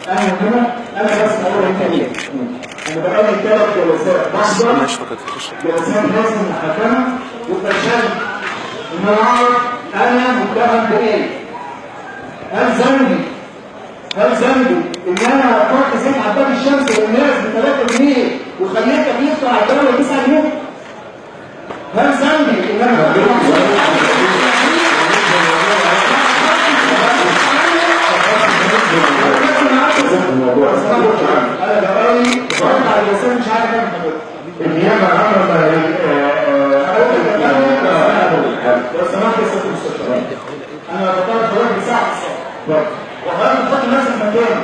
انا هنا انا بس اقول الكلمه. انا بقالي 3 جلسات بحضر جلسات لازم محاكمه وفشلت ان انا اعرف انا متهم بايه. هل ذنبي ان انا رحت زيت عباد الشمس للناس ب 3 جنيه وخليتك يدفع الدوله 9 جنيه؟ هل ذنبي ان انا الموضوع انا بقالي اتفرجت على الجلسات مش عارف اعمل حاجه. النيابه العامه لو سمحت يا سياده المستشار انا بطلت حضرتك بساعه وحضرتك بتحط نفسك مكاني.